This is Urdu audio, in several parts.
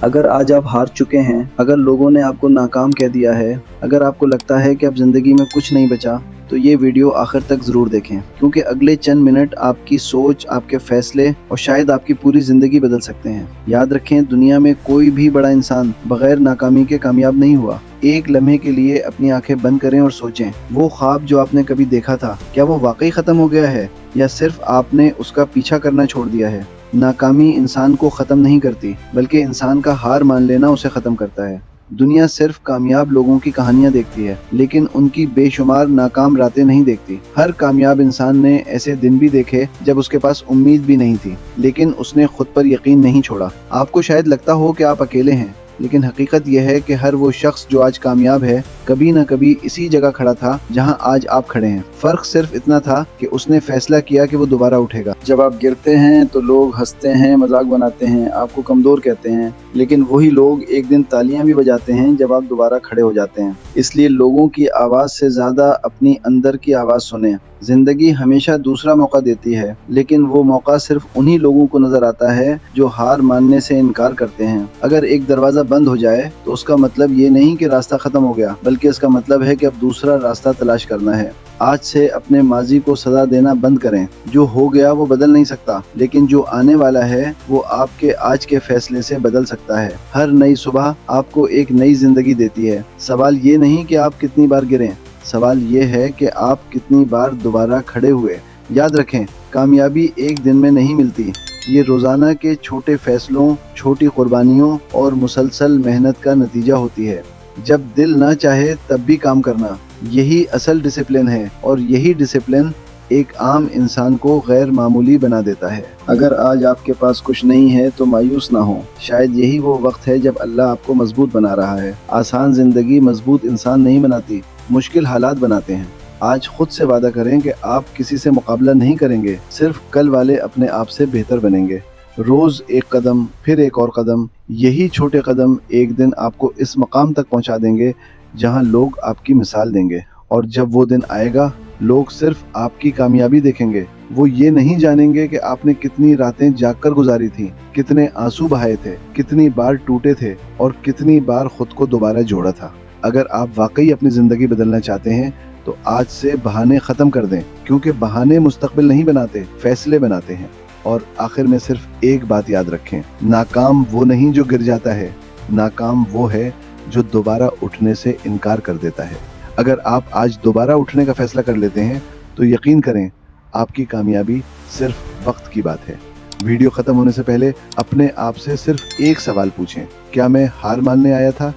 اگر آج آپ ہار چکے ہیں، اگر لوگوں نے آپ کو ناکام کہہ دیا ہے، اگر آپ کو لگتا ہے کہ اب زندگی میں کچھ نہیں بچا، تو یہ ویڈیو آخر تک ضرور دیکھیں، کیونکہ اگلے چند منٹ آپ کی سوچ، آپ کے فیصلے اور شاید آپ کی پوری زندگی بدل سکتے ہیں۔ یاد رکھیں، دنیا میں کوئی بھی بڑا انسان بغیر ناکامی کے کامیاب نہیں ہوا۔ ایک لمحے کے لیے اپنی آنکھیں بند کریں اور سوچیں، وہ خواب جو آپ نے کبھی دیکھا تھا، کیا وہ واقعی ختم ہو گیا ہے یا صرف آپ نے اس کا پیچھا کرنا چھوڑ دیا ہے؟ ناکامی انسان کو ختم نہیں کرتی، بلکہ انسان کا ہار مان لینا اسے ختم کرتا ہے۔ دنیا صرف کامیاب لوگوں کی کہانیاں دیکھتی ہے، لیکن ان کی بے شمار ناکام راتیں نہیں دیکھتی۔ ہر کامیاب انسان نے ایسے دن بھی دیکھے جب اس کے پاس امید بھی نہیں تھی، لیکن اس نے خود پر یقین نہیں چھوڑا۔ آپ کو شاید لگتا ہو کہ آپ اکیلے ہیں، لیکن حقیقت یہ ہے کہ ہر وہ شخص جو آج کامیاب ہے، کبھی نہ کبھی اسی جگہ کھڑا تھا جہاں آج آپ کھڑے ہیں۔ فرق صرف اتنا تھا کہ اس نے فیصلہ کیا کہ وہ دوبارہ اٹھے گا۔ جب آپ گرتے ہیں تو لوگ ہنستے ہیں، مذاق بناتے ہیں، آپ کو کمزور کہتے ہیں، لیکن وہی لوگ ایک دن تالیاں بھی بجاتے ہیں جب آپ دوبارہ کھڑے ہو جاتے ہیں۔ اس لیے لوگوں کی آواز سے زیادہ اپنی اندر کی آواز سنیں۔ زندگی ہمیشہ دوسرا موقع دیتی ہے، لیکن وہ موقع صرف انہی لوگوں کو نظر آتا ہے جو ہار ماننے سے انکار کرتے ہیں۔ اگر ایک دروازہ بند ہو جائے تو اس کا مطلب یہ نہیں کہ راستہ ختم ہو گیا، بلکہ اس کا مطلب ہے کہ اب دوسرا راستہ تلاش کرنا ہے۔ آج سے اپنے ماضی کو سزا دینا بند کریں۔ جو ہو گیا وہ بدل نہیں سکتا، لیکن جو آنے والا ہے وہ آپ کے آج کے فیصلے سے بدل سکتا ہے۔ ہر نئی صبح آپ کو ایک نئی زندگی دیتی ہے۔ سوال یہ نہیں کہ آپ کتنی بار گریں، سوال یہ ہے کہ آپ کتنی بار دوبارہ کھڑے ہوئے۔ یاد رکھیں، کامیابی ایک دن میں نہیں ملتی، یہ روزانہ کے چھوٹے فیصلوں، چھوٹی قربانیوں اور مسلسل محنت کا نتیجہ ہوتی ہے۔ جب دل نہ چاہے تب بھی کام کرنا، یہی اصل ڈسپلن ہے، اور یہی ڈسپلن ایک عام انسان کو غیر معمولی بنا دیتا ہے۔ اگر آج آپ کے پاس کچھ نہیں ہے تو مایوس نہ ہوں، شاید یہی وہ وقت ہے جب اللہ آپ کو مضبوط بنا رہا ہے۔ آسان زندگی مضبوط انسان نہیں بناتی، مشکل حالات بناتے ہیں۔ آج خود سے وعدہ کریں کہ آپ کسی سے مقابلہ نہیں کریں گے، صرف کل والے اپنے آپ سے بہتر بنیں گے۔ روز ایک قدم، پھر ایک اور قدم، یہی چھوٹے قدم ایک دن آپ کو اس مقام تک پہنچا دیں گے جہاں لوگ آپ کی مثال دیں گے۔ اور جب وہ دن آئے گا، لوگ صرف آپ کی کامیابی دیکھیں گے، وہ یہ نہیں جانیں گے کہ آپ نے کتنی راتیں جاگ کر گزاری تھیں، کتنے آنسو بہائے تھے، کتنی بار ٹوٹے تھے اور کتنی بار خود کو دوبارہ جوڑا تھا۔ اگر آپ واقعی اپنی زندگی بدلنا چاہتے ہیں تو آج سے بہانے ختم کر دیں، کیونکہ بہانے مستقبل نہیں بناتے، فیصلے بناتے ہیں۔ اور آخر میں صرف ایک بات یاد رکھیں، ناکام وہ نہیں جو گر جاتا ہے، ناکام وہ ہے جو دوبارہ اٹھنے سے انکار کر دیتا ہے۔ اگر آپ آج دوبارہ اٹھنے کا فیصلہ کر لیتے ہیں تو یقین کریں، آپ کی کامیابی صرف وقت کی بات ہے۔ ویڈیو ختم ہونے سے پہلے اپنے آپ سے صرف ایک سوال پوچھیں، کیا میں ہار ماننے آیا تھا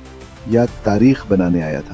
یا تاریخ بنانے آیا تھا؟